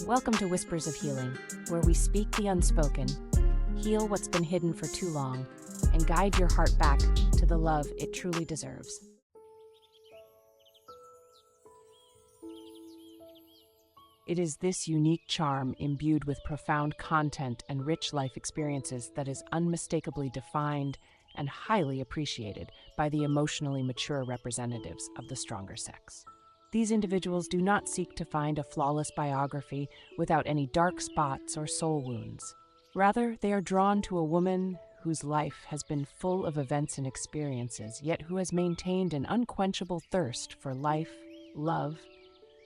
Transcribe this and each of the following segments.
Welcome to Whispers of Healing, where we speak the unspoken, heal what's been hidden for too long, and guide your heart back to the love it truly deserves. It is this unique charm imbued with profound content and rich life experiences that is unmistakably defined and highly appreciated by the emotionally mature representatives of the stronger sex. These individuals do not seek to find a flawless biography without any dark spots or soul wounds. Rather, they are drawn to a woman whose life has been full of events and experiences, yet who has maintained an unquenchable thirst for life, love,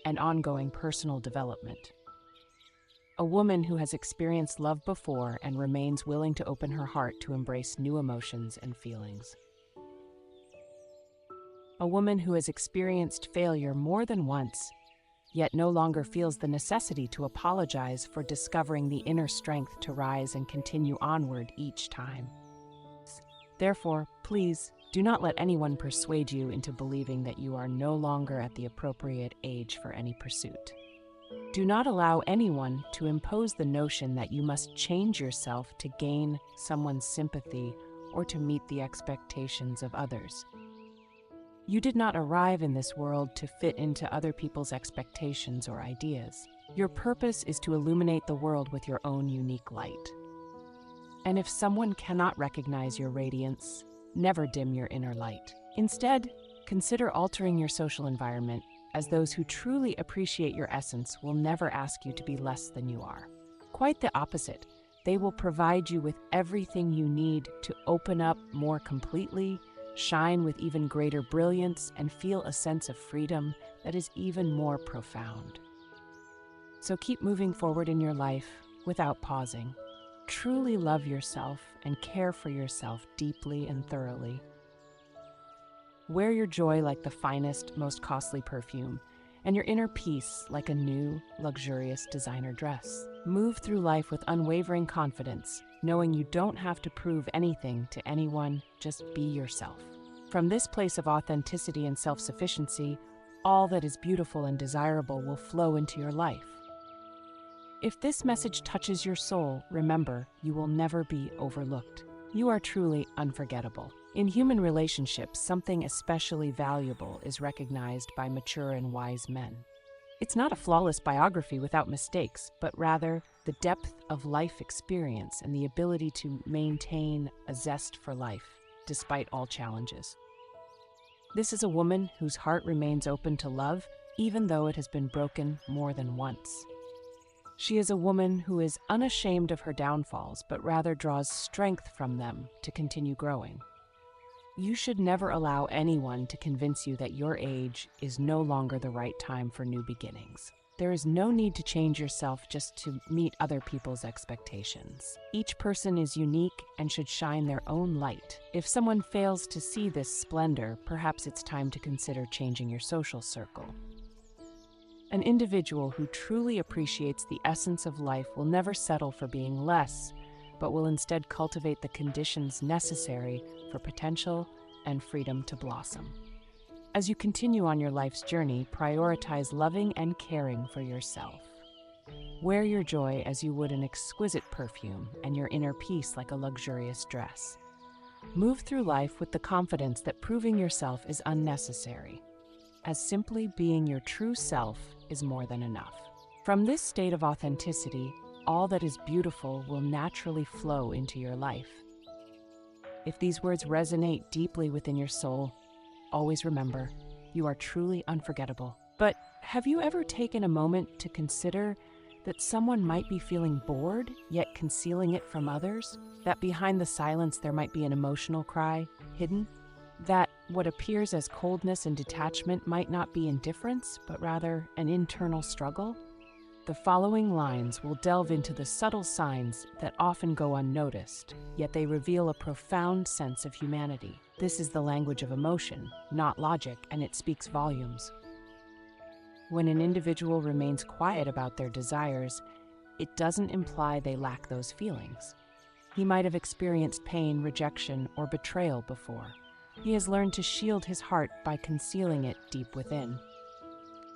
and ongoing personal development. A woman who has experienced love before and remains willing to open her heart to embrace new emotions and feelings. A woman who has experienced failure more than once, yet no longer feels the necessity to apologize for discovering the inner strength to rise and continue onward each time. Therefore, please do not let anyone persuade you into believing that you are no longer at the appropriate age for any pursuit. Do not allow anyone to impose the notion that you must change yourself to gain someone's sympathy or to meet the expectations of others. You did not arrive in this world to fit into other people's expectations or ideas. Your purpose is to illuminate the world with your own unique light. And if someone cannot recognize your radiance, never dim your inner light. Instead, consider altering your social environment, as those who truly appreciate your essence will never ask you to be less than you are. Quite the opposite. They will provide you with everything you need to open up more completely, shine with even greater brilliance, and feel a sense of freedom that is even more profound. So keep moving forward in your life without pausing. Truly love yourself and care for yourself deeply and thoroughly. Wear your joy like the finest, most costly perfume, and your inner peace like a new, luxurious designer dress. Move through life with unwavering confidence, knowing you don't have to prove anything to anyone, just be yourself. From this place of authenticity and self-sufficiency, all that is beautiful and desirable will flow into your life. If this message touches your soul, remember, you will never be overlooked. You are truly unforgettable. In human relationships, something especially valuable is recognized by mature and wise men. It's not a flawless biography without mistakes, but rather the depth of life experience and the ability to maintain a zest for life, despite all challenges. This is a woman whose heart remains open to love, even though it has been broken more than once. She is a woman who is unashamed of her downfalls, but rather draws strength from them to continue growing. You should never allow anyone to convince you that your age is no longer the right time for new beginnings. There is no need to change yourself just to meet other people's expectations. Each person is unique and should shine their own light. If someone fails to see this splendor, perhaps it's time to consider changing your social circle. An individual who truly appreciates the essence of life will never settle for being less, but will instead cultivate the conditions necessary for potential and freedom to blossom. As you continue on your life's journey, prioritize loving and caring for yourself. Wear your joy as you would an exquisite perfume and your inner peace like a luxurious dress. Move through life with the confidence that proving yourself is unnecessary, as simply being your true self is more than enough. From this state of authenticity, all that is beautiful will naturally flow into your life. If these words resonate deeply within your soul, always remember, you are truly unforgettable. But have you ever taken a moment to consider that someone might be feeling bored, yet concealing it from others? That behind the silence there might be an emotional cry hidden? That what appears as coldness and detachment might not be indifference, but rather an internal struggle? The following lines will delve into the subtle signs that often go unnoticed, yet they reveal a profound sense of humanity. This is the language of emotion, not logic, and it speaks volumes. When an individual remains quiet about their desires, it doesn't imply they lack those feelings. He might have experienced pain, rejection, or betrayal before. He has learned to shield his heart by concealing it deep within.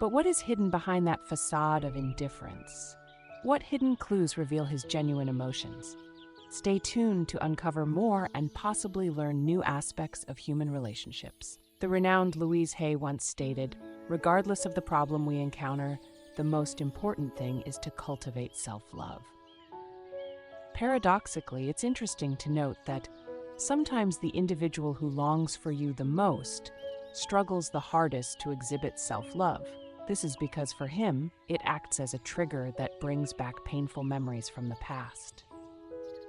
But what is hidden behind that facade of indifference? What hidden clues reveal his genuine emotions? Stay tuned to uncover more and possibly learn new aspects of human relationships. The renowned Louise Hay once stated, "Regardless of the problem we encounter, the most important thing is to cultivate self-love." Paradoxically, it's interesting to note that sometimes the individual who longs for you the most struggles the hardest to exhibit self-love. This is because for him, it acts as a trigger that brings back painful memories from the past.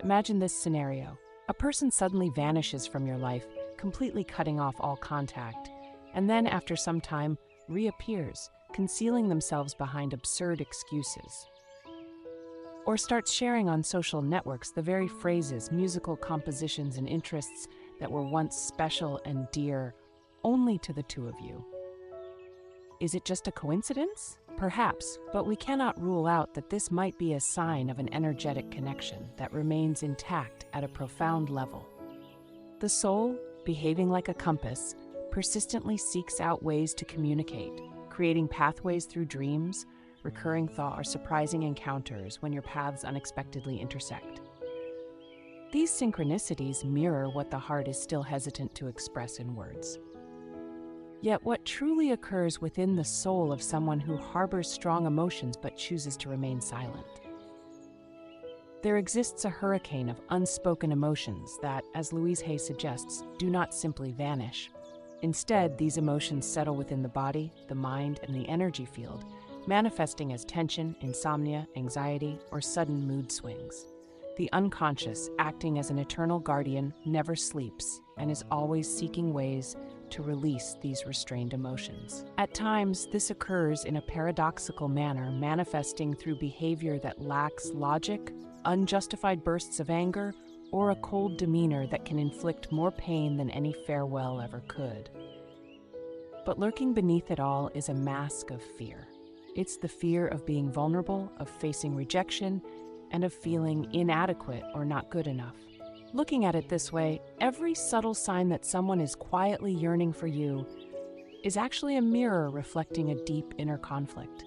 Imagine this scenario. A person suddenly vanishes from your life, completely cutting off all contact, and then after some time reappears, concealing themselves behind absurd excuses. Or starts sharing on social networks the very phrases, musical compositions, and interests that were once special and dear only to the two of you. Is it just a coincidence? Perhaps, but we cannot rule out that this might be a sign of an energetic connection that remains intact at a profound level. The soul, behaving like a compass, persistently seeks out ways to communicate, creating pathways through dreams, recurring thought, or surprising encounters when your paths unexpectedly intersect. These synchronicities mirror what the heart is still hesitant to express in words. Yet what truly occurs within the soul of someone who harbors strong emotions but chooses to remain silent? There exists a hurricane of unspoken emotions that, as Louise Hay suggests, do not simply vanish. Instead, these emotions settle within the body, the mind, and the energy field, manifesting as tension, insomnia, anxiety, or sudden mood swings. The unconscious, acting as an eternal guardian, never sleeps and is always seeking ways to release these restrained emotions. At times, this occurs in a paradoxical manner, manifesting through behavior that lacks logic, unjustified bursts of anger, or a cold demeanor that can inflict more pain than any farewell ever could. But lurking beneath it all is a mask of fear. It's the fear of being vulnerable, of facing rejection, and of feeling inadequate or not good enough. Looking at it this way, every subtle sign that someone is quietly yearning for you is actually a mirror reflecting a deep inner conflict.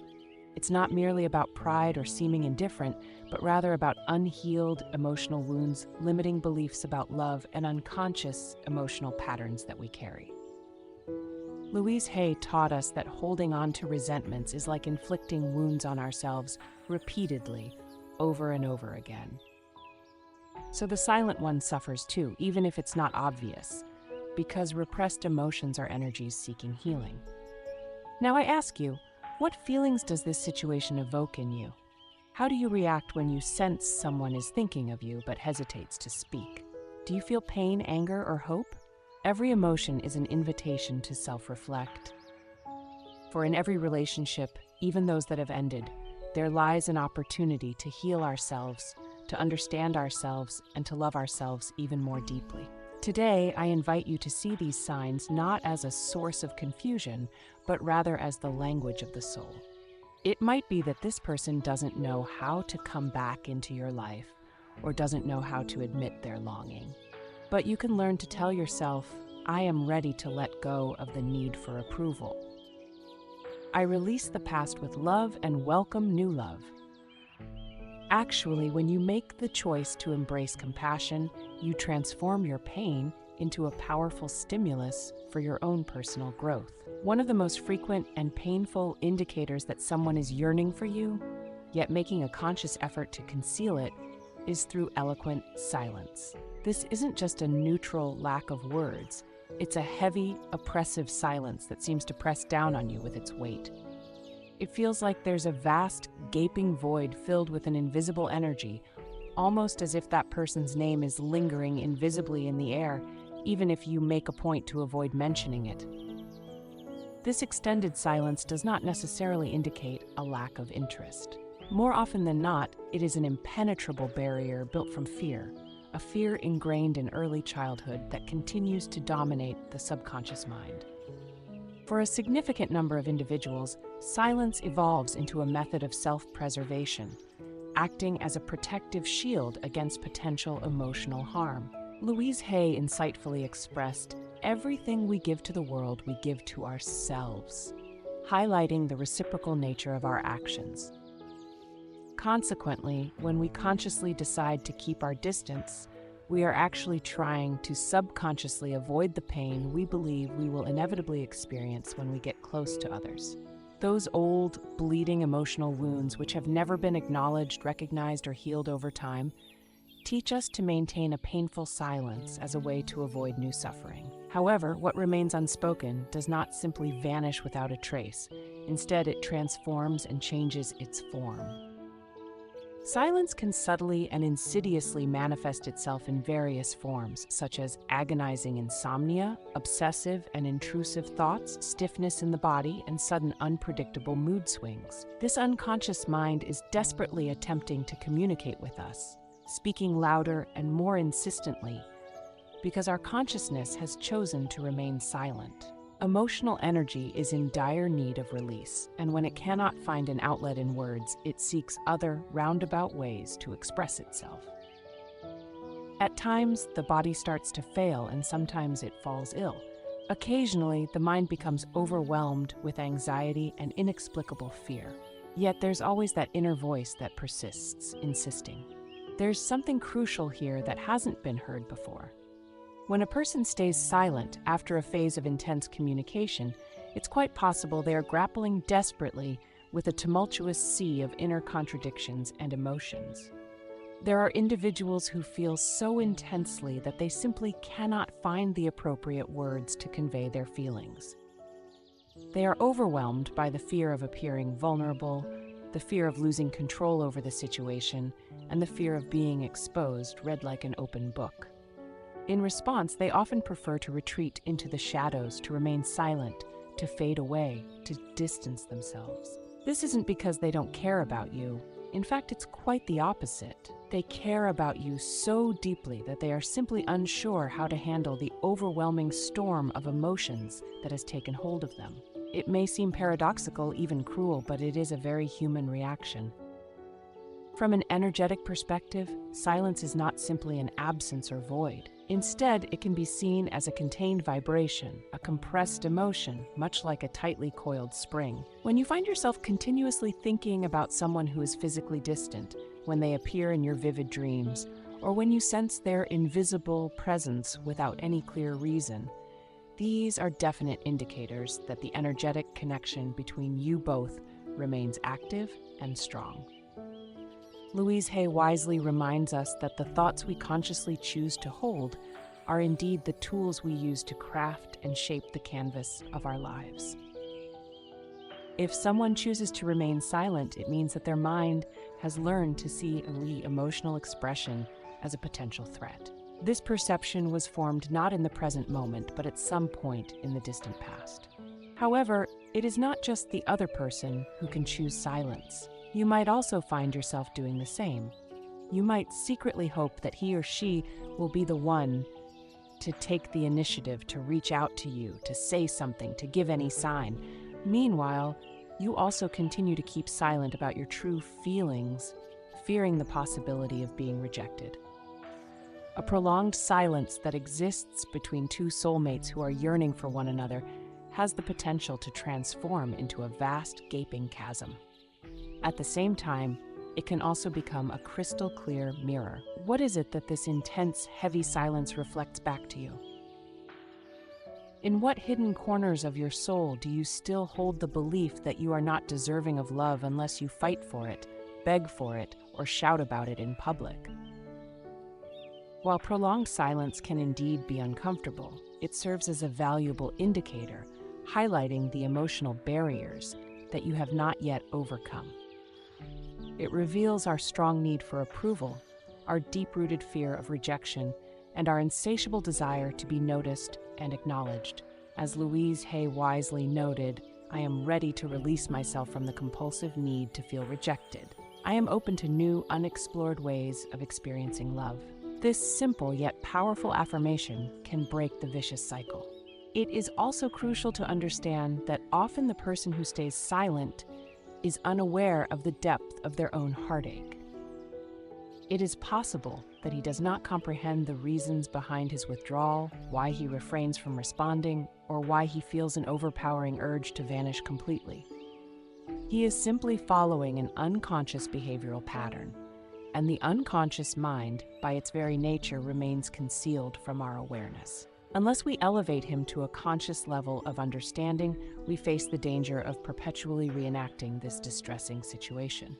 It's not merely about pride or seeming indifferent, but rather about unhealed emotional wounds, limiting beliefs about love, and unconscious emotional patterns that we carry. Louise Hay taught us that holding on to resentments is like inflicting wounds on ourselves repeatedly, over and over again. So the silent one suffers too, even if it's not obvious, because repressed emotions are energies seeking healing. Now I ask you, what feelings does this situation evoke in you? How do you react when you sense someone is thinking of you but hesitates to speak? Do you feel pain, anger, or hope? Every emotion is an invitation to self-reflect. For in every relationship, even those that have ended, there lies an opportunity to heal ourselves, to understand ourselves, and to love ourselves even more deeply. Today, I invite you to see these signs not as a source of confusion, but rather as the language of the soul. It might be that this person doesn't know how to come back into your life, or doesn't know how to admit their longing. But you can learn to tell yourself, I am ready to let go of the need for approval. I release the past with love and welcome new love. Actually, when you make the choice to embrace compassion, you transform your pain into a powerful stimulus for your own personal growth. One of the most frequent and painful indicators that someone is yearning for you, yet making a conscious effort to conceal it, is through eloquent silence. This isn't just a neutral lack of words. It's a heavy, oppressive silence that seems to press down on you with its weight. It feels like there's a vast, gaping void filled with an invisible energy, almost as if that person's name is lingering invisibly in the air, even if you make a point to avoid mentioning it. This extended silence does not necessarily indicate a lack of interest. More often than not, it is an impenetrable barrier built from fear, a fear ingrained in early childhood that continues to dominate the subconscious mind. For a significant number of individuals, silence evolves into a method of self-preservation, acting as a protective shield against potential emotional harm. Louise Hay insightfully expressed, "Everything we give to the world, we give to ourselves," highlighting the reciprocal nature of our actions. Consequently, when we consciously decide to keep our distance, we are actually trying to subconsciously avoid the pain we believe we will inevitably experience when we get close to others. Those old, bleeding emotional wounds, which have never been acknowledged, recognized, or healed over time, teach us to maintain a painful silence as a way to avoid new suffering. However, what remains unspoken does not simply vanish without a trace. Instead, it transforms and changes its form. Silence can subtly and insidiously manifest itself in various forms, such as agonizing insomnia, obsessive and intrusive thoughts, stiffness in the body, and sudden unpredictable mood swings. This unconscious mind is desperately attempting to communicate with us, speaking louder and more insistently, because our consciousness has chosen to remain silent. Emotional energy is in dire need of release, and when it cannot find an outlet in words, it seeks other, roundabout ways to express itself. At times, the body starts to fail, and sometimes it falls ill. Occasionally, the mind becomes overwhelmed with anxiety and inexplicable fear. Yet there's always that inner voice that persists, insisting. There's something crucial here that hasn't been heard before. When a person stays silent after a phase of intense communication, it's quite possible they are grappling desperately with a tumultuous sea of inner contradictions and emotions. There are individuals who feel so intensely that they simply cannot find the appropriate words to convey their feelings. They are overwhelmed by the fear of appearing vulnerable, the fear of losing control over the situation, and the fear of being exposed, read like an open book. In response, they often prefer to retreat into the shadows, to remain silent, to fade away, to distance themselves. This isn't because they don't care about you. In fact, it's quite the opposite. They care about you so deeply that they are simply unsure how to handle the overwhelming storm of emotions that has taken hold of them. It may seem paradoxical, even cruel, but it is a very human reaction. From an energetic perspective, silence is not simply an absence or void. Instead, it can be seen as a contained vibration, a compressed emotion, much like a tightly coiled spring. When you find yourself continuously thinking about someone who is physically distant, when they appear in your vivid dreams, or when you sense their invisible presence without any clear reason, these are definite indicators that the energetic connection between you both remains active and strong. Louise Hay wisely reminds us that the thoughts we consciously choose to hold are indeed the tools we use to craft and shape the canvas of our lives. If someone chooses to remain silent, it means that their mind has learned to see the emotional expression as a potential threat. This perception was formed not in the present moment, but at some point in the distant past. However, it is not just the other person who can choose silence. You might also find yourself doing the same. You might secretly hope that he or she will be the one to take the initiative, to reach out to you, to say something, to give any sign. Meanwhile, you also continue to keep silent about your true feelings, fearing the possibility of being rejected. A prolonged silence that exists between two soulmates who are yearning for one another has the potential to transform into a vast, gaping chasm. At the same time, it can also become a crystal clear mirror. What is it that this intense, heavy silence reflects back to you? In what hidden corners of your soul do you still hold the belief that you are not deserving of love unless you fight for it, beg for it, or shout about it in public? While prolonged silence can indeed be uncomfortable, it serves as a valuable indicator, highlighting the emotional barriers that you have not yet overcome. It reveals our strong need for approval, our deep-rooted fear of rejection, and our insatiable desire to be noticed and acknowledged. As Louise Hay wisely noted, I am ready to release myself from the compulsive need to feel rejected. I am open to new, unexplored ways of experiencing love. This simple yet powerful affirmation can break the vicious cycle. It is also crucial to understand that often the person who stays silent is unaware of the depth of their own heartache. It is possible that he does not comprehend the reasons behind his withdrawal, why he refrains from responding, or why he feels an overpowering urge to vanish completely. He is simply following an unconscious behavioral pattern, and the unconscious mind, by its very nature, remains concealed from our awareness. Unless we elevate him to a conscious level of understanding, we face the danger of perpetually reenacting this distressing situation.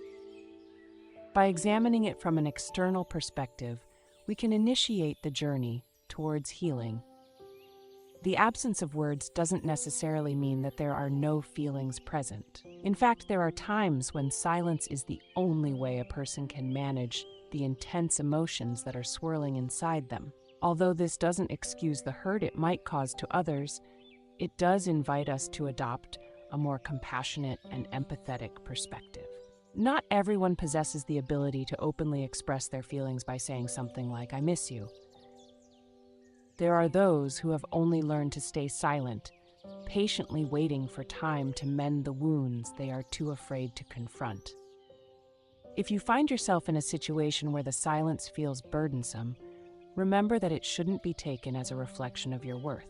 By examining it from an external perspective, we can initiate the journey towards healing. The absence of words doesn't necessarily mean that there are no feelings present. In fact, there are times when silence is the only way a person can manage the intense emotions that are swirling inside them. Although this doesn't excuse the hurt it might cause to others, it does invite us to adopt a more compassionate and empathetic perspective. Not everyone possesses the ability to openly express their feelings by saying something like, "I miss you." There are those who have only learned to stay silent, patiently waiting for time to mend the wounds they are too afraid to confront. If you find yourself in a situation where the silence feels burdensome, remember that it shouldn't be taken as a reflection of your worth.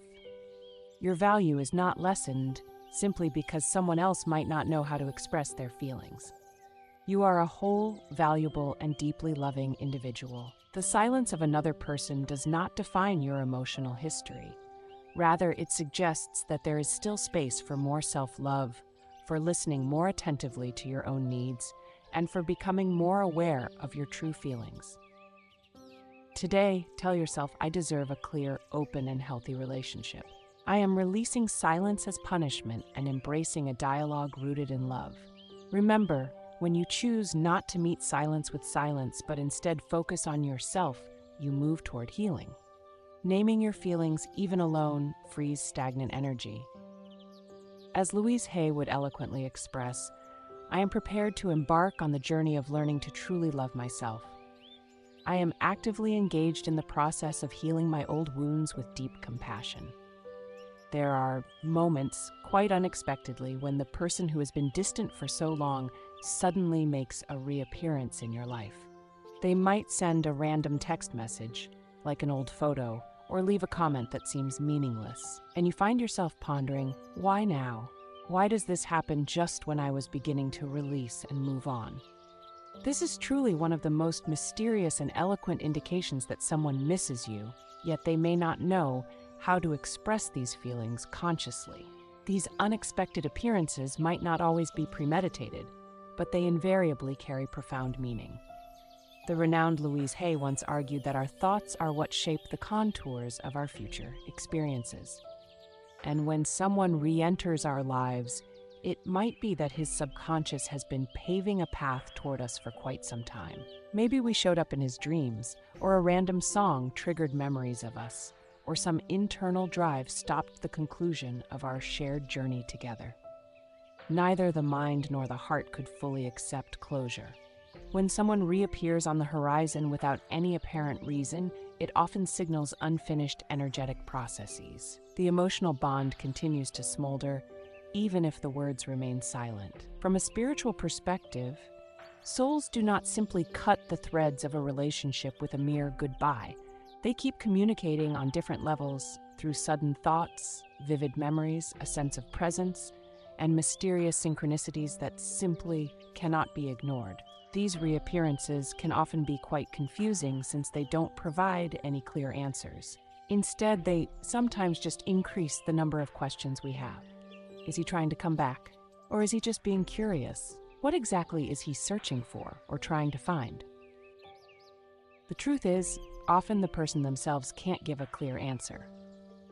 Your value is not lessened simply because someone else might not know how to express their feelings. You are a whole, valuable, and deeply loving individual. The silence of another person does not define your emotional history. Rather, it suggests that there is still space for more self-love, for listening more attentively to your own needs, and for becoming more aware of your true feelings. Today, tell yourself, "I deserve a clear, open, and healthy relationship. I am releasing silence as punishment and embracing a dialogue rooted in love." Remember, when you choose not to meet silence with silence, but instead focus on yourself, you move toward healing. Naming your feelings, even alone, frees stagnant energy. As Louise Hay would eloquently express, "I am prepared to embark on the journey of learning to truly love myself. I am actively engaged in the process of healing my old wounds with deep compassion." There are moments, quite unexpectedly, when the person who has been distant for so long suddenly makes a reappearance in your life. They might send a random text message, like an old photo, or leave a comment that seems meaningless, and you find yourself pondering, why now? Why does this happen just when I was beginning to release and move on? This is truly one of the most mysterious and eloquent indications that someone misses you, yet they may not know how to express these feelings consciously. These unexpected appearances might not always be premeditated, but they invariably carry profound meaning. The renowned Louise Hay once argued that our thoughts are what shape the contours of our future experiences. And when someone re-enters our lives, it might be that his subconscious has been paving a path toward us for quite some time. Maybe we showed up in his dreams, or a random song triggered memories of us, or some internal drive stopped the conclusion of our shared journey together. Neither the mind nor the heart could fully accept closure. When someone reappears on the horizon without any apparent reason, it often signals unfinished energetic processes. The emotional bond continues to smolder, even if the words remain silent. From a spiritual perspective, souls do not simply cut the threads of a relationship with a mere goodbye. They keep communicating on different levels through sudden thoughts, vivid memories, a sense of presence, and mysterious synchronicities that simply cannot be ignored. These reappearances can often be quite confusing since they don't provide any clear answers. Instead, they sometimes just increase the number of questions we have. Is he trying to come back? Or is he just being curious? What exactly is he searching for or trying to find? The truth is, often the person themselves can't give a clear answer.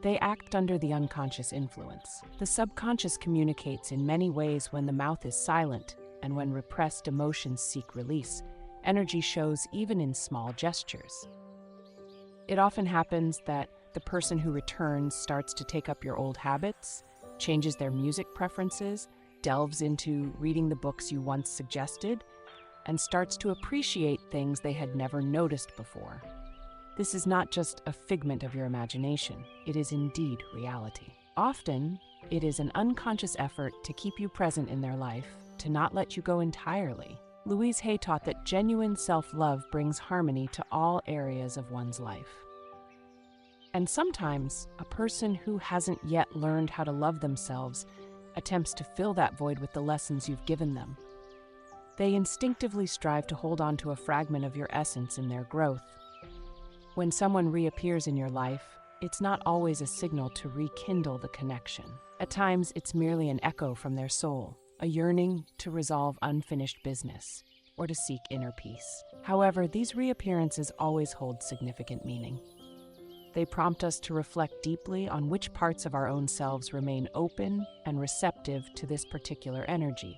They act under the unconscious influence. The subconscious communicates in many ways when the mouth is silent, and when repressed emotions seek release, energy shows even in small gestures. It often happens that the person who returns starts to take up your old habits, changes their music preferences, delves into reading the books you once suggested, and starts to appreciate things they had never noticed before. This is not just a figment of your imagination, it is indeed reality. Often, it is an unconscious effort to keep you present in their life, to not let you go entirely. Louise Hay taught that genuine self-love brings harmony to all areas of one's life. And sometimes, a person who hasn't yet learned how to love themselves attempts to fill that void with the lessons you've given them. They instinctively strive to hold on to a fragment of your essence in their growth. When someone reappears in your life, it's not always a signal to rekindle the connection. At times, it's merely an echo from their soul, a yearning to resolve unfinished business or to seek inner peace. However, these reappearances always hold significant meaning. They prompt us to reflect deeply on which parts of our own selves remain open and receptive to this particular energy.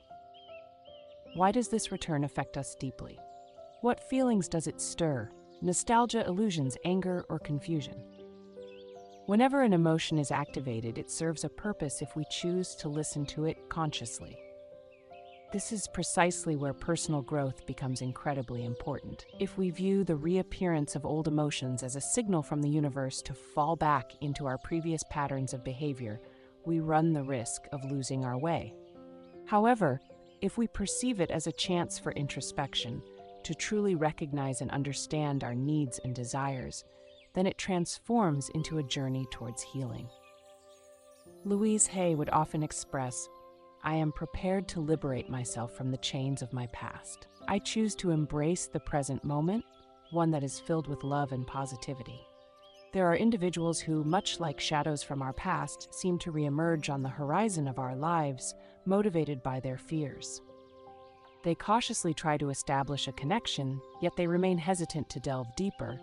Why does this return affect us deeply? What feelings does it stir? Nostalgia, illusions, anger, or confusion? Whenever an emotion is activated, it serves a purpose if we choose to listen to it consciously. This is precisely where personal growth becomes incredibly important. If we view the reappearance of old emotions as a signal from the universe to fall back into our previous patterns of behavior, we run the risk of losing our way. However, if we perceive it as a chance for introspection, to truly recognize and understand our needs and desires, then it transforms into a journey towards healing. Louise Hay would often express, "I am prepared to liberate myself from the chains of my past. I choose to embrace the present moment, one that is filled with love and positivity." There are individuals who, much like shadows from our past, seem to reemerge on the horizon of our lives, motivated by their fears. They cautiously try to establish a connection, yet they remain hesitant to delve deeper,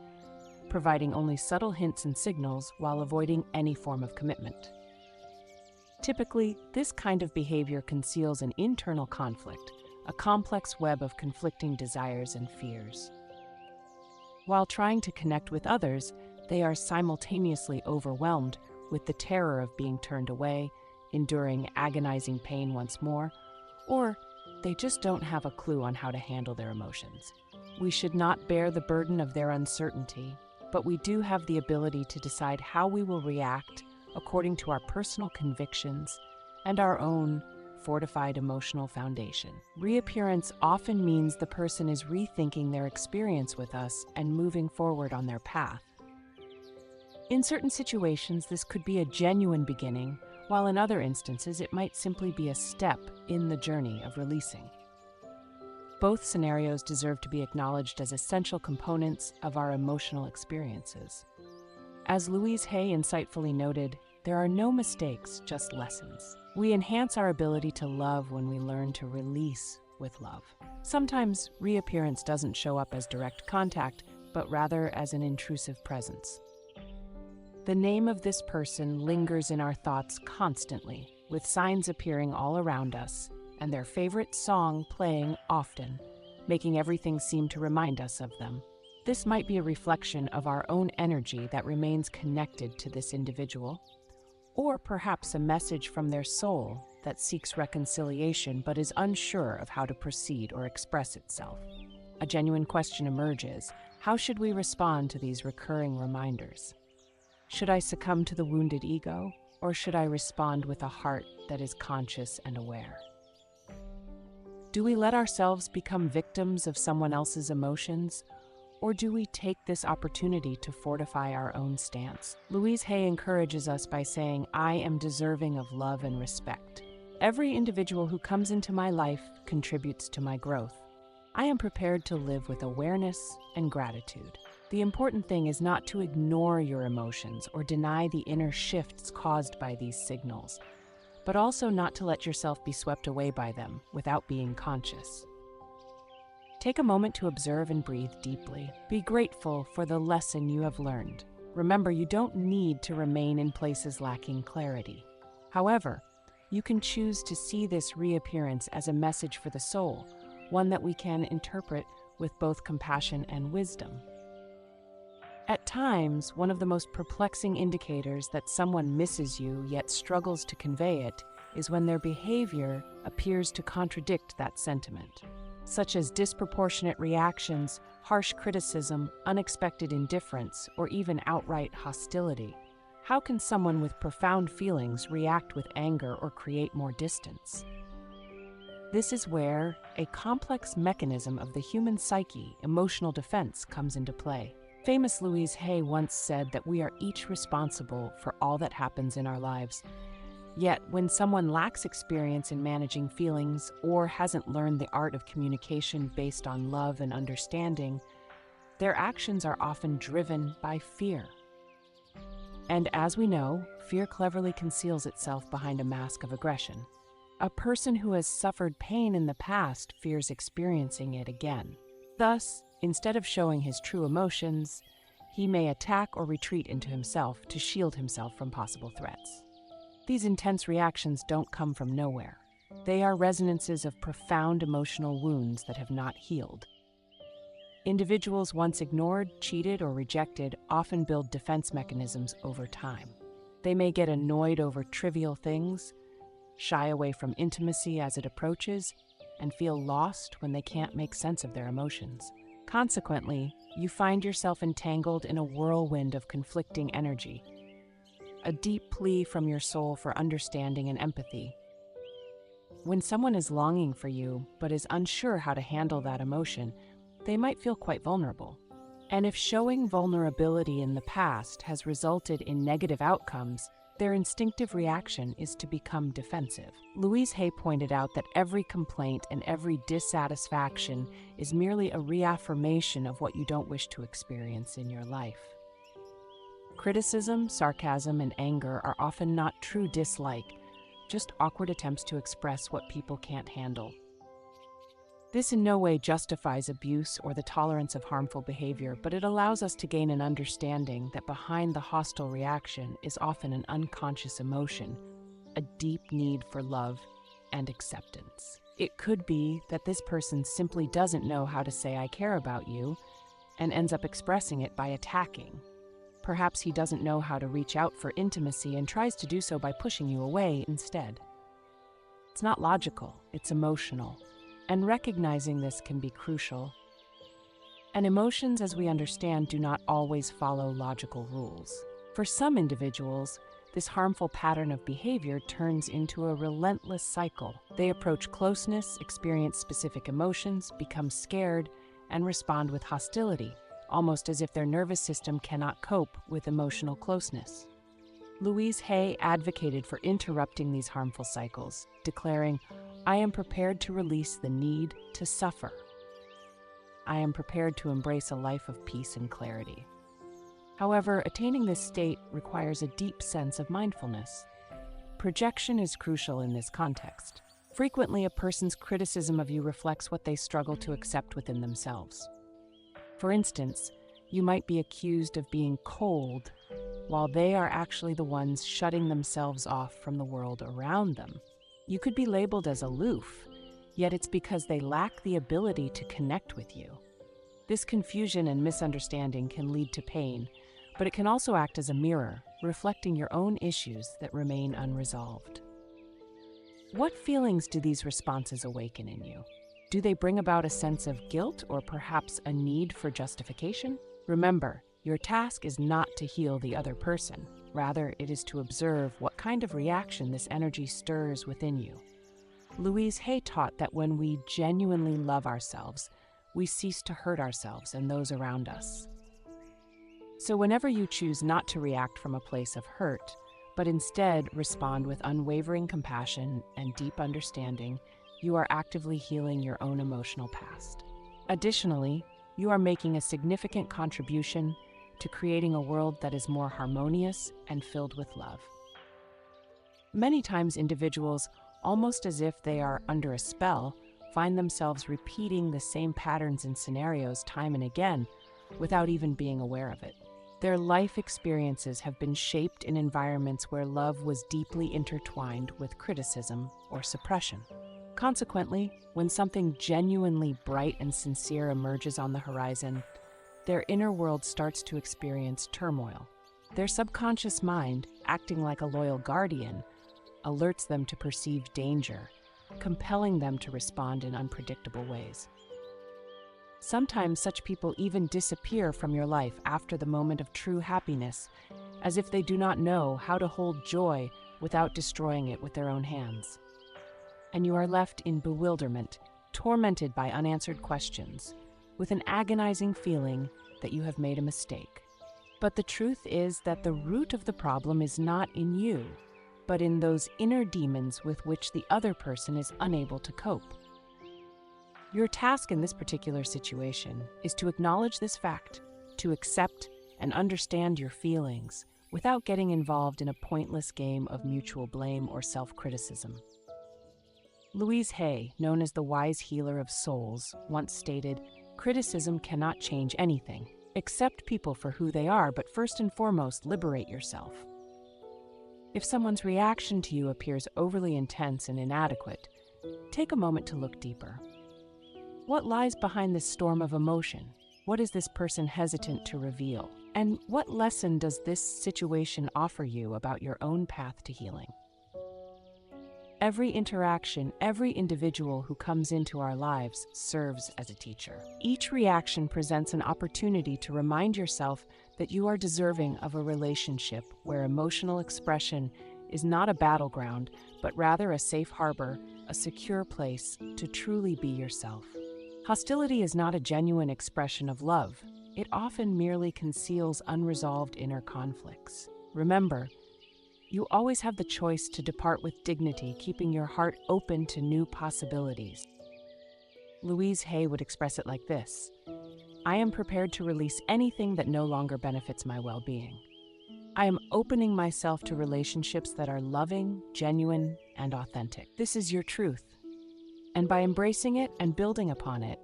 providing only subtle hints and signals while avoiding any form of commitment. Typically, this kind of behavior conceals an internal conflict, a complex web of conflicting desires and fears. While trying to connect with others, they are simultaneously overwhelmed with the terror of being turned away, enduring agonizing pain once more, or they just don't have a clue on how to handle their emotions. We should not bear the burden of their uncertainty, but we do have the ability to decide how we will react according to our personal convictions and our own fortified emotional foundation. Reappearance often means the person is rethinking their experience with us and moving forward on their path. In certain situations, this could be a genuine beginning, while in other instances, it might simply be a step in the journey of releasing. Both scenarios deserve to be acknowledged as essential components of our emotional experiences. As Louise Hay insightfully noted, there are no mistakes, just lessons. We enhance our ability to love when we learn to release with love. Sometimes reappearance doesn't show up as direct contact, but rather as an intrusive presence. The name of this person lingers in our thoughts constantly, with signs appearing all around us, and their favorite song playing often, making everything seem to remind us of them. This might be a reflection of our own energy that remains connected to this individual, or perhaps a message from their soul that seeks reconciliation but is unsure of how to proceed or express itself. A genuine question emerges: how should we respond to these recurring reminders? Should I succumb to the wounded ego, or should I respond with a heart that is conscious and aware? Do we let ourselves become victims of someone else's emotions, or do we take this opportunity to fortify our own stance? Louise Hay encourages us by saying, "I am deserving of love and respect. Every individual who comes into my life contributes to my growth. I am prepared to live with awareness and gratitude." The important thing is not to ignore your emotions or deny the inner shifts caused by these signals, but also not to let yourself be swept away by them without being conscious. Take a moment to observe and breathe deeply. Be grateful for the lesson you have learned. Remember, you don't need to remain in places lacking clarity. However, you can choose to see this reappearance as a message for the soul, one that we can interpret with both compassion and wisdom. At times, one of the most perplexing indicators that someone misses you yet struggles to convey it is when their behavior appears to contradict that sentiment, such as disproportionate reactions, harsh criticism, unexpected indifference, or even outright hostility. How can someone with profound feelings react with anger or create more distance? This is where a complex mechanism of the human psyche, emotional defense, comes into play. Famous Louise Hay once said that we are each responsible for all that happens in our lives, Yet, when someone lacks experience in managing feelings or hasn't learned the art of communication based on love and understanding, their actions are often driven by fear. And as we know, fear cleverly conceals itself behind a mask of aggression. A person who has suffered pain in the past fears experiencing it again. Thus, instead of showing his true emotions, he may attack or retreat into himself to shield himself from possible threats. These intense reactions don't come from nowhere. They are resonances of profound emotional wounds that have not healed. Individuals once ignored, cheated, or rejected often build defense mechanisms over time. They may get annoyed over trivial things, shy away from intimacy as it approaches, and feel lost when they can't make sense of their emotions. Consequently, you find yourself entangled in a whirlwind of conflicting energy, a deep plea from your soul for understanding and empathy. When someone is longing for you but is unsure how to handle that emotion, they might feel quite vulnerable. And if showing vulnerability in the past has resulted in negative outcomes, their instinctive reaction is to become defensive. Louise Hay pointed out that every complaint and every dissatisfaction is merely a reaffirmation of what you don't wish to experience in your life. Criticism, sarcasm, and anger are often not true dislike, just awkward attempts to express what people can't handle. This in no way justifies abuse or the tolerance of harmful behavior, but it allows us to gain an understanding that behind the hostile reaction is often an unconscious emotion, a deep need for love and acceptance. It could be that this person simply doesn't know how to say "I care about you" and ends up expressing it by attacking. Perhaps he doesn't know how to reach out for intimacy and tries to do so by pushing you away instead. It's not logical, it's emotional, and recognizing this can be crucial. And emotions, as we understand, do not always follow logical rules. For some individuals, this harmful pattern of behavior turns into a relentless cycle. They approach closeness, experience specific emotions, become scared, and respond with hostility, almost as if their nervous system cannot cope with emotional closeness. Louise Hay advocated for interrupting these harmful cycles, declaring, "I am prepared to release the need to suffer. I am prepared to embrace a life of peace and clarity." However, attaining this state requires a deep sense of mindfulness. Projection is crucial in this context. Frequently, a person's criticism of you reflects what they struggle to accept within themselves. For instance, you might be accused of being cold, while they are actually the ones shutting themselves off from the world around them. You could be labeled as aloof, yet it's because they lack the ability to connect with you. This confusion and misunderstanding can lead to pain, but it can also act as a mirror, reflecting your own issues that remain unresolved. What feelings do these responses awaken in you? Do they bring about a sense of guilt or perhaps a need for justification? Remember, your task is not to heal the other person. Rather, it is to observe what kind of reaction this energy stirs within you. Louise Hay taught that when we genuinely love ourselves, we cease to hurt ourselves and those around us. So whenever you choose not to react from a place of hurt, but instead respond with unwavering compassion and deep understanding, you are actively healing your own emotional past. Additionally, you are making a significant contribution to creating a world that is more harmonious and filled with love. Many times individuals, almost as if they are under a spell, find themselves repeating the same patterns and scenarios time and again without even being aware of it. Their life experiences have been shaped in environments where love was deeply intertwined with criticism or suppression. Consequently, when something genuinely bright and sincere emerges on the horizon, their inner world starts to experience turmoil. Their subconscious mind, acting like a loyal guardian, alerts them to perceived danger, compelling them to respond in unpredictable ways. Sometimes such people even disappear from your life after the moment of true happiness, as if they do not know how to hold joy without destroying it with their own hands. And you are left in bewilderment, tormented by unanswered questions, with an agonizing feeling that you have made a mistake. But the truth is that the root of the problem is not in you. but in those inner demons with which the other person is unable to cope. Your task in this particular situation is to acknowledge this fact, to accept and understand your feelings without getting involved in a pointless game of mutual blame or self-criticism. Louise Hay, known as the wise healer of souls, once stated, "Criticism cannot change anything. Accept people for who they are, but first and foremost, liberate yourself." If someone's reaction to you appears overly intense and inadequate, take a moment to look deeper. What lies behind this storm of emotion? What is this person hesitant to reveal? And what lesson does this situation offer you about your own path to healing? Every interaction, every individual who comes into our lives serves as a teacher. Each reaction presents an opportunity to remind yourself that you are deserving of a relationship where emotional expression is not a battleground, but rather a safe harbor, a secure place to truly be yourself. Hostility is not a genuine expression of love. It often merely conceals unresolved inner conflicts. Remember, you always have the choice to depart with dignity, keeping your heart open to new possibilities. Louise Hay would express it like this: "I am prepared to release anything that no longer benefits my well-being. I am opening myself to relationships that are loving, genuine, and authentic." This is your truth. And by embracing it and building upon it,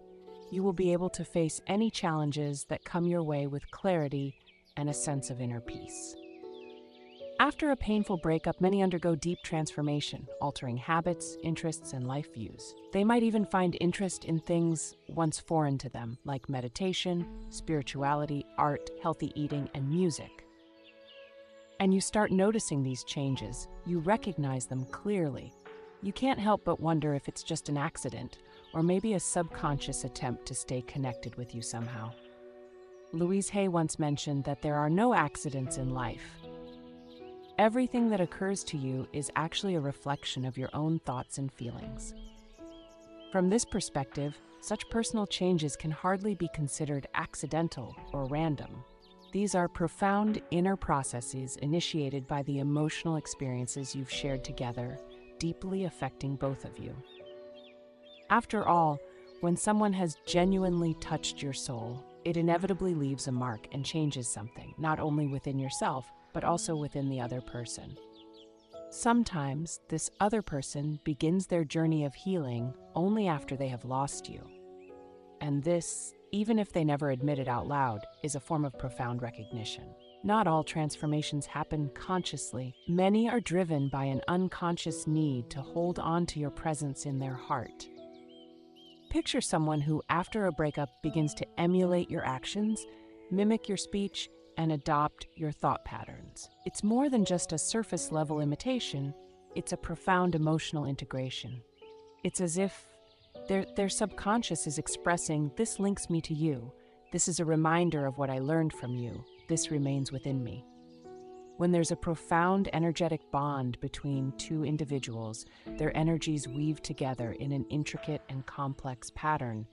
you will be able to face any challenges that come your way with clarity and a sense of inner peace. After a painful breakup, many undergo deep transformation, altering habits, interests, and life views. They might even find interest in things once foreign to them, like meditation, spirituality, art, healthy eating, and music. And you start noticing these changes. You recognize them clearly. You can't help but wonder if it's just an accident, or maybe a subconscious attempt to stay connected with you somehow. Louise Hay once mentioned that there are no accidents in life. Everything that occurs to you is actually a reflection of your own thoughts and feelings. From this perspective, such personal changes can hardly be considered accidental or random. These are profound inner processes initiated by the emotional experiences you've shared together, deeply affecting both of you. After all, when someone has genuinely touched your soul, it inevitably leaves a mark and changes something, not only within yourself, but also within the other person. Sometimes this other person begins their journey of healing only after they have lost you. And this, even if they never admit it out loud, is a form of profound recognition. Not all transformations happen consciously. Many are driven by an unconscious need to hold on to your presence in their heart. Picture someone who, after a breakup, begins to emulate your actions, mimic your speech, and adopt your thought patterns. It's more than just a surface-level imitation, it's a profound emotional integration. It's as if their subconscious is expressing, "This links me to you. This is a reminder of what I learned from you. This remains within me." When there's a profound energetic bond between two individuals, their energies weave together in an intricate and complex pattern.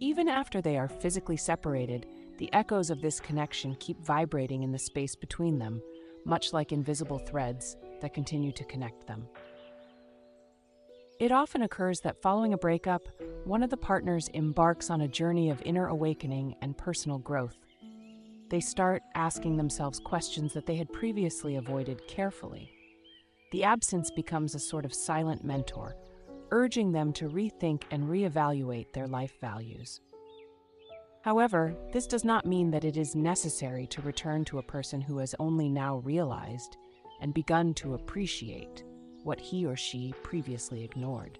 Even after they are physically separated, the echoes of this connection keep vibrating in the space between them, much like invisible threads that continue to connect them. It often occurs that following a breakup, one of the partners embarks on a journey of inner awakening and personal growth. They start asking themselves questions that they had previously avoided carefully. The absence becomes a sort of silent mentor, urging them to rethink and reevaluate their life values. However, this does not mean that it is necessary to return to a person who has only now realized and begun to appreciate what he or she previously ignored.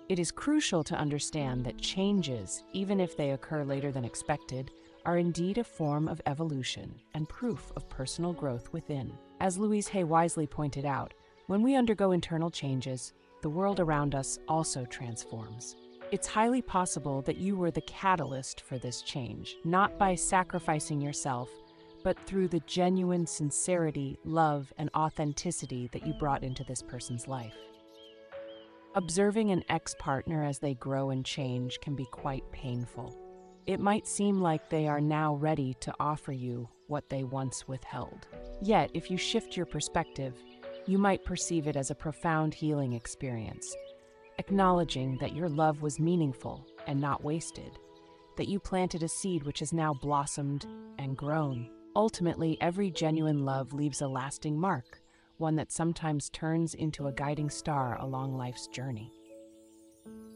It is crucial to understand that changes, even if they occur later than expected, are indeed a form of evolution and proof of personal growth within. As Louise Hay wisely pointed out, when we undergo internal changes, the world around us also transforms. It's highly possible that you were the catalyst for this change, not by sacrificing yourself, but through the genuine sincerity, love, and authenticity that you brought into this person's life. Observing an ex-partner as they grow and change can be quite painful. It might seem like they are now ready to offer you what they once withheld. Yet, if you shift your perspective, you might perceive it as a profound healing experience, acknowledging that your love was meaningful and not wasted, that you planted a seed which has now blossomed and grown. Ultimately, every genuine love leaves a lasting mark, one that sometimes turns into a guiding star along life's journey.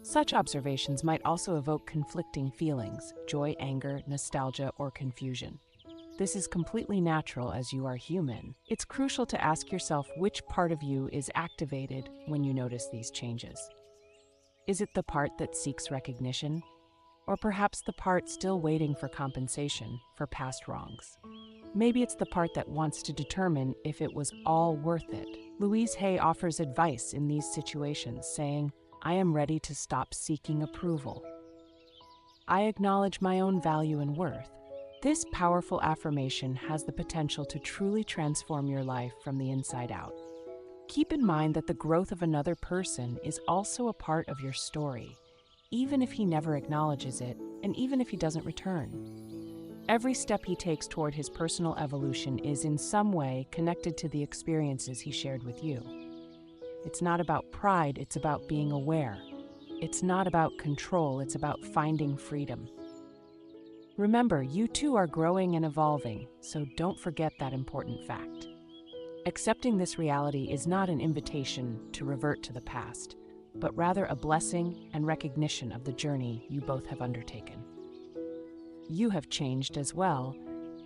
Such observations might also evoke conflicting feelings: joy, anger, nostalgia, or confusion. This is completely natural as you are human. It's crucial to ask yourself which part of you is activated when you notice these changes. Is it the part that seeks recognition? Or perhaps the part still waiting for compensation for past wrongs? Maybe it's the part that wants to determine if it was all worth it. Louise Hay offers advice in these situations, saying, "I am ready to stop seeking approval. I acknowledge my own value and worth." This powerful affirmation has the potential to truly transform your life from the inside out. Keep in mind that the growth of another person is also a part of your story, even if he never acknowledges it, and even if he doesn't return. Every step he takes toward his personal evolution is in some way connected to the experiences he shared with you. It's not about pride, it's about being aware. It's not about control, it's about finding freedom. Remember, you too are growing and evolving, so don't forget that important fact. Accepting this reality is not an invitation to revert to the past, but rather a blessing and recognition of the journey you both have undertaken. You have changed as well,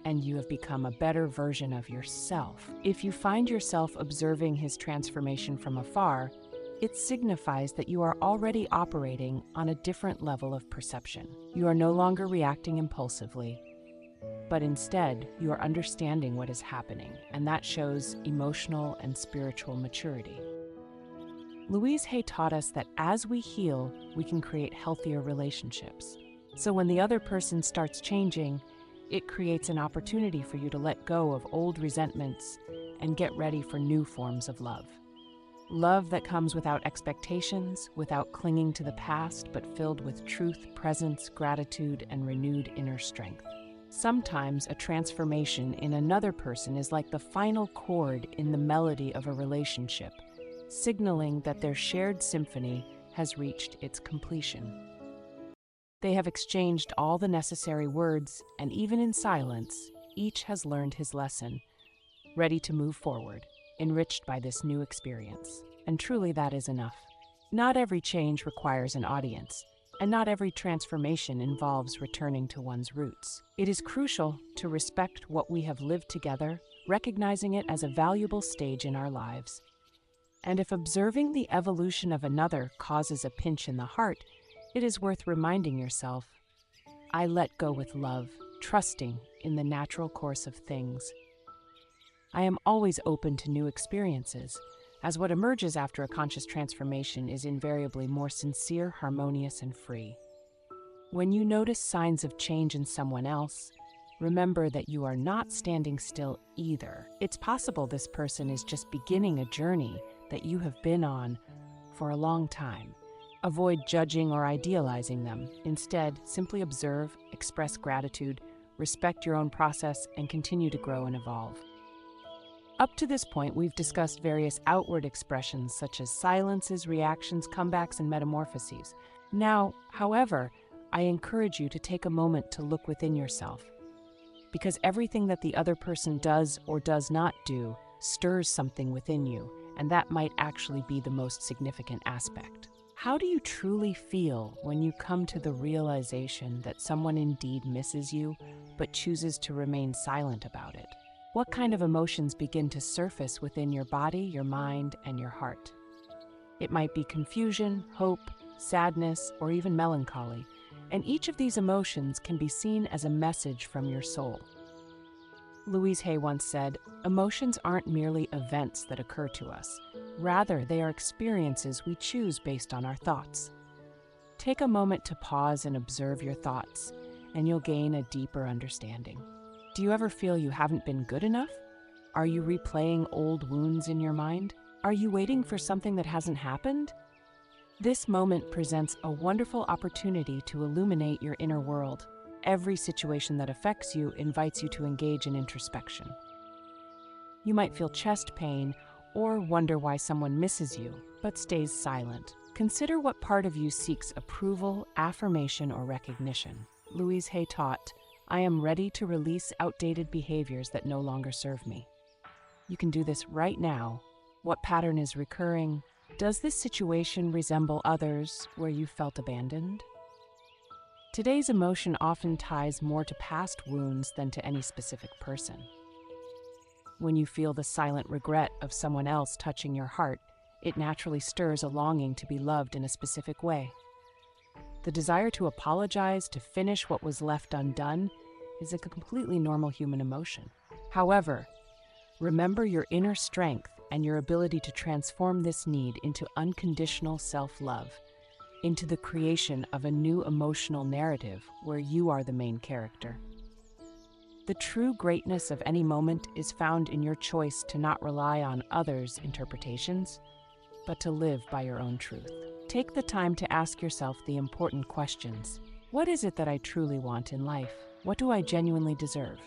and you have become a better version of yourself. If you find yourself observing his transformation from afar, it signifies that you are already operating on a different level of perception. You are no longer reacting impulsively, but instead you are understanding what is happening, and that shows emotional and spiritual maturity. Louise Hay taught us that as we heal, we can create healthier relationships. So when the other person starts changing, it creates an opportunity for you to let go of old resentments and get ready for new forms of love. Love that comes without expectations, without clinging to the past, but filled with truth, presence, gratitude, and renewed inner strength. Sometimes a transformation in another person is like the final chord in the melody of a relationship, signaling that their shared symphony has reached its completion. They have exchanged all the necessary words, and even in silence, each has learned his lesson, ready to move forward, enriched by this new experience. And truly that is enough. Not every change requires an audience, and not every transformation involves returning to one's roots. It is crucial to respect what we have lived together, recognizing it as a valuable stage in our lives. And if observing the evolution of another causes a pinch in the heart, it is worth reminding yourself, I let go with love, trusting in the natural course of things. I am always open to new experiences, as what emerges after a conscious transformation is invariably more sincere, harmonious, and free. When you notice signs of change in someone else, remember that you are not standing still either. It's possible this person is just beginning a journey that you have been on for a long time. Avoid judging or idealizing them. Instead, simply observe, express gratitude, respect your own process, and continue to grow and evolve. Up to this point, we've discussed various outward expressions such as silences, reactions, comebacks, and metamorphoses. Now, however, I encourage you to take a moment to look within yourself, because everything that the other person does or does not do stirs something within you, and that might actually be the most significant aspect. How do you truly feel when you come to the realization that someone indeed misses you, but chooses to remain silent about it? What kind of emotions begin to surface within your body, your mind, and your heart? It might be confusion, hope, sadness, or even melancholy, and each of these emotions can be seen as a message from your soul. Louise Hay once said, "Emotions aren't merely events that occur to us. Rather, they are experiences we choose based on our thoughts." Take a moment to pause and observe your thoughts, and you'll gain a deeper understanding. Do you ever feel you haven't been good enough? Are you replaying old wounds in your mind? Are you waiting for something that hasn't happened? This moment presents a wonderful opportunity to illuminate your inner world. Every situation that affects you invites you to engage in introspection. You might feel chest pain or wonder why someone misses you, but stays silent. Consider what part of you seeks approval, affirmation, or recognition. Louise Hay taught, "I am ready to release outdated behaviors that no longer serve me." You can do this right now. What pattern is recurring? Does this situation resemble others where you felt abandoned? Today's emotion often ties more to past wounds than to any specific person. When you feel the silent regret of someone else touching your heart, it naturally stirs a longing to be loved in a specific way. The desire to apologize, to finish what was left undone, is a completely normal human emotion. However, remember your inner strength and your ability to transform this need into unconditional self-love, into the creation of a new emotional narrative where you are the main character. The true greatness of any moment is found in your choice to not rely on others' interpretations, but to live by your own truth. Take the time to ask yourself the important questions. What is it that I truly want in life? What do I genuinely deserve?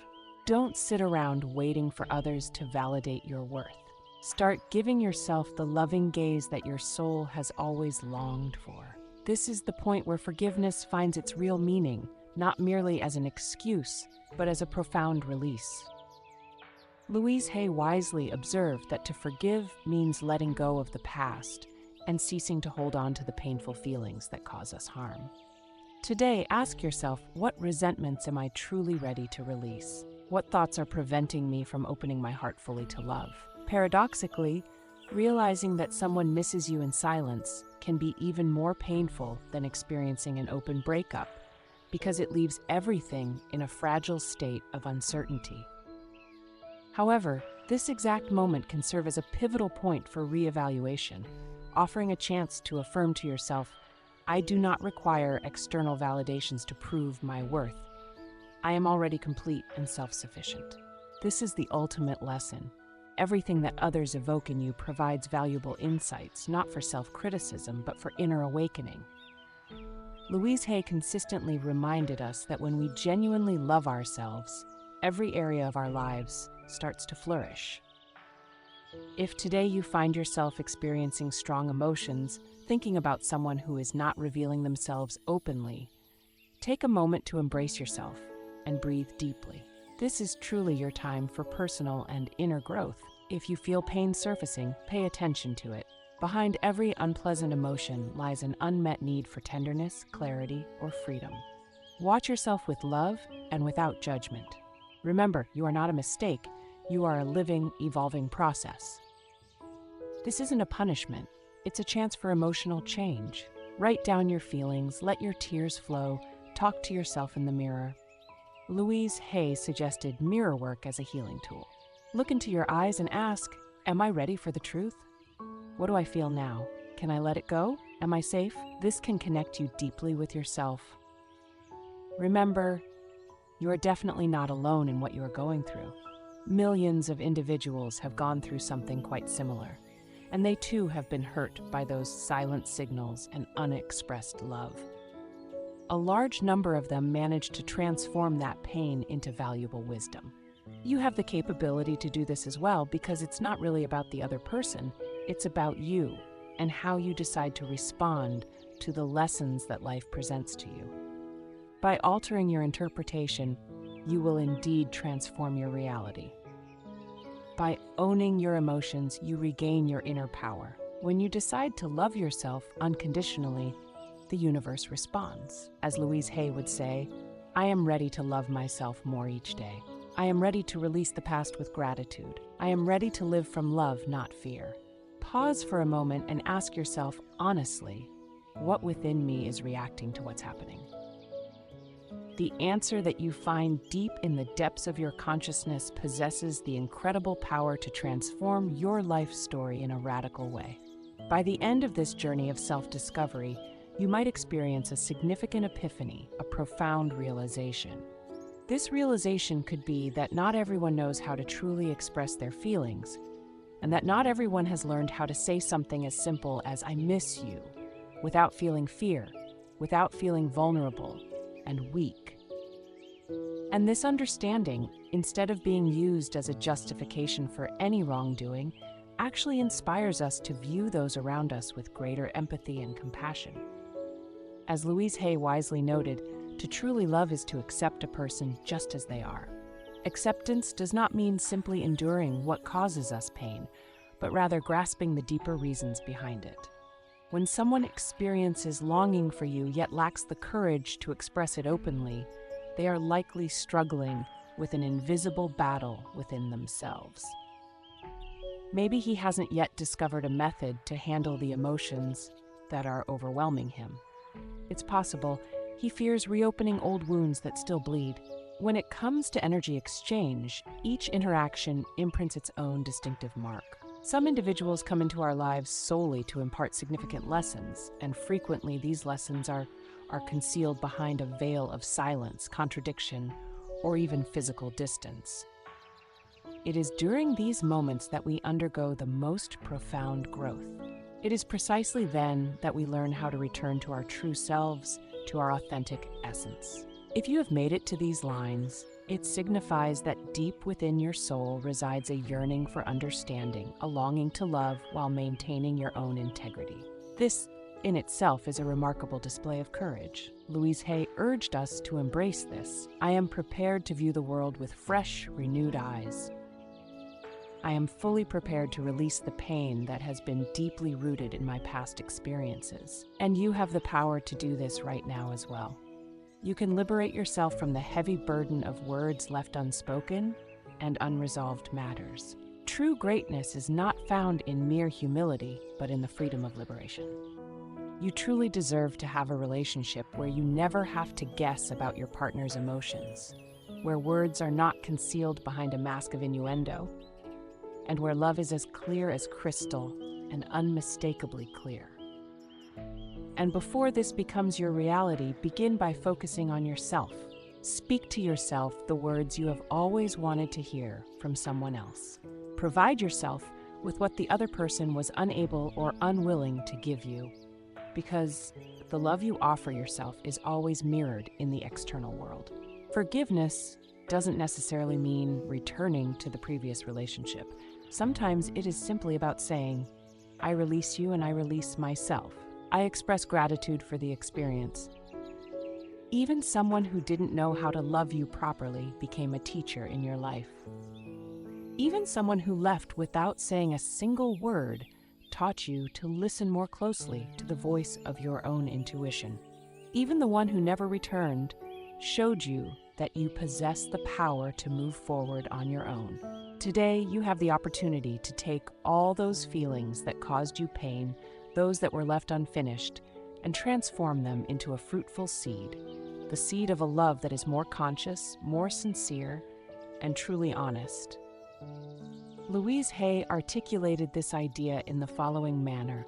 Don't sit around waiting for others to validate your worth. Start giving yourself the loving gaze that your soul has always longed for. This is the point where forgiveness finds its real meaning, not merely as an excuse, but as a profound release. Louise Hay wisely observed that to forgive means letting go of the past and ceasing to hold on to the painful feelings that cause us harm. Today, ask yourself, what resentments am I truly ready to release? What thoughts are preventing me from opening my heart fully to love? Paradoxically, realizing that someone misses you in silence can be even more painful than experiencing an open breakup, because it leaves everything in a fragile state of uncertainty. However, this exact moment can serve as a pivotal point for reevaluation, offering a chance to affirm to yourself, "I do not require external validations to prove my worth. I am already complete and self-sufficient." This is the ultimate lesson. Everything that others evoke in you provides valuable insights, not for self-criticism, but for inner awakening. Louise Hay consistently reminded us that when we genuinely love ourselves, every area of our lives starts to flourish. If today you find yourself experiencing strong emotions, thinking about someone who is not revealing themselves openly, take a moment to embrace yourself and breathe deeply. This is truly your time for personal and inner growth. If you feel pain surfacing, pay attention to it. Behind every unpleasant emotion lies an unmet need for tenderness, clarity, or freedom. Watch yourself with love and without judgment. Remember, you are not a mistake. You are a living, evolving process. This isn't a punishment. It's a chance for emotional change. Write down your feelings, let your tears flow, talk to yourself in the mirror. Louise Hay suggested mirror work as a healing tool. Look into your eyes and ask, "Am I ready for the truth? What do I feel now? Can I let it go? Am I safe?" This can connect you deeply with yourself. Remember, you are definitely not alone in what you are going through. Millions of individuals have gone through something quite similar, and they too have been hurt by those silent signals and unexpressed love. A large number of them managed to transform that pain into valuable wisdom. You have the capability to do this as well, because it's not really about the other person, it's about you and how you decide to respond to the lessons that life presents to you. By altering your interpretation, you will indeed transform your reality. By owning your emotions, you regain your inner power. When you decide to love yourself unconditionally, the universe responds. As Louise Hay would say, "I am ready to love myself more each day. I am ready to release the past with gratitude. I am ready to live from love, not fear." Pause for a moment and ask yourself honestly, what within me is reacting to what's happening? The answer that you find deep in the depths of your consciousness possesses the incredible power to transform your life story in a radical way. By the end of this journey of self-discovery, you might experience a significant epiphany, a profound realization. This realization could be that not everyone knows how to truly express their feelings, and that not everyone has learned how to say something as simple as "I miss you," without feeling fear, without feeling vulnerable and weak. And this understanding, instead of being used as a justification for any wrongdoing, actually inspires us to view those around us with greater empathy and compassion. As Louise Hay wisely noted, to truly love is to accept a person just as they are. Acceptance does not mean simply enduring what causes us pain, but rather grasping the deeper reasons behind it. When someone experiences longing for you yet lacks the courage to express it openly, they are likely struggling with an invisible battle within themselves. Maybe he hasn't yet discovered a method to handle the emotions that are overwhelming him. It's possible he fears reopening old wounds that still bleed. When it comes to energy exchange, each interaction imprints its own distinctive mark. Some individuals come into our lives solely to impart significant lessons, and frequently these lessons are concealed behind a veil of silence, contradiction, or even physical distance. It is during these moments that we undergo the most profound growth. It is precisely then that we learn how to return to our true selves, to our authentic essence. If you have made it to these lines, it signifies that deep within your soul resides a yearning for understanding, a longing to love while maintaining your own integrity. This, in itself, is a remarkable display of courage. Louise Hay urged us to embrace this. I am prepared to view the world with fresh, renewed eyes. I am fully prepared to release the pain that has been deeply rooted in my past experiences. And you have the power to do this right now as well. You can liberate yourself from the heavy burden of words left unspoken and unresolved matters. True greatness is not found in mere humility, but in the freedom of liberation. You truly deserve to have a relationship where you never have to guess about your partner's emotions, where words are not concealed behind a mask of innuendo, and where love is as clear as crystal and unmistakably clear. And before this becomes your reality, begin by focusing on yourself. Speak to yourself the words you have always wanted to hear from someone else. Provide yourself with what the other person was unable or unwilling to give you, because the love you offer yourself is always mirrored in the external world. Forgiveness doesn't necessarily mean returning to the previous relationship. Sometimes it is simply about saying, I release you and I release myself. I express gratitude for the experience. Even someone who didn't know how to love you properly became a teacher in your life. Even someone who left without saying a single word taught you to listen more closely to the voice of your own intuition. Even the one who never returned showed you that you possess the power to move forward on your own. Today, you have the opportunity to take all those feelings that caused you pain, those that were left unfinished, and transform them into a fruitful seed, the seed of a love that is more conscious, more sincere, and truly honest. Louise Hay articulated this idea in the following manner.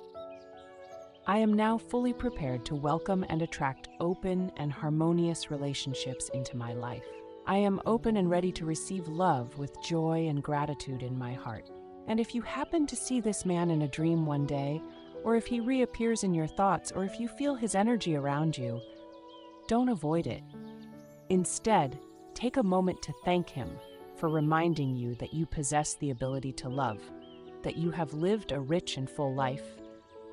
I am now fully prepared to welcome and attract open and harmonious relationships into my life. I am open and ready to receive love with joy and gratitude in my heart. And if you happen to see this man in a dream one day, or if he reappears in your thoughts, or if you feel his energy around you, don't avoid it. Instead, take a moment to thank him for reminding you that you possess the ability to love, that you have lived a rich and full life,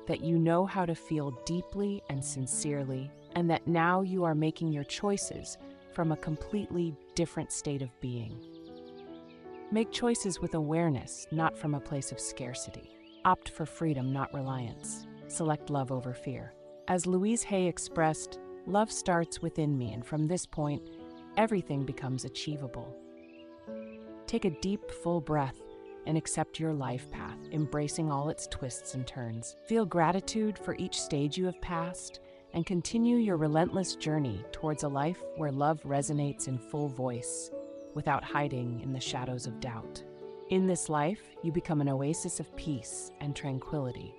that you know how to feel deeply and sincerely, and that now you are making your choices from a completely different state of being. Make choices with awareness, not from a place of scarcity. Opt for freedom, not reliance. Select love over fear. As Louise Hay expressed, love starts within me, and from this point, everything becomes achievable. Take a deep, full breath and accept your life path, embracing all its twists and turns. Feel gratitude for each stage you have passed, and continue your relentless journey towards a life where love resonates in full voice, without hiding in the shadows of doubt. In this life, you become an oasis of peace and tranquility.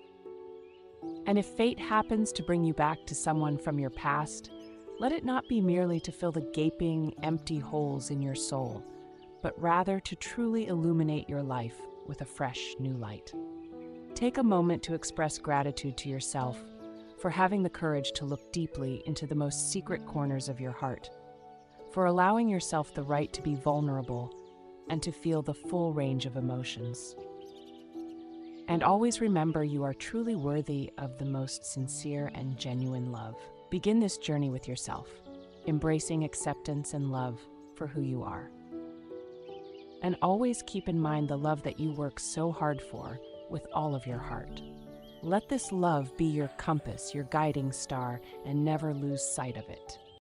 And if fate happens to bring you back to someone from your past, let it not be merely to fill the gaping, empty holes in your soul, but rather to truly illuminate your life with a fresh, new light. Take a moment to express gratitude to yourself for having the courage to look deeply into the most secret corners of your heart, for allowing yourself the right to be vulnerable and to feel the full range of emotions. And always remember, you are truly worthy of the most sincere and genuine love. Begin this journey with yourself, embracing acceptance and love for who you are. And always keep in mind the love that you work so hard for with all of your heart. Let this love be your compass, your guiding star, and never lose sight of it.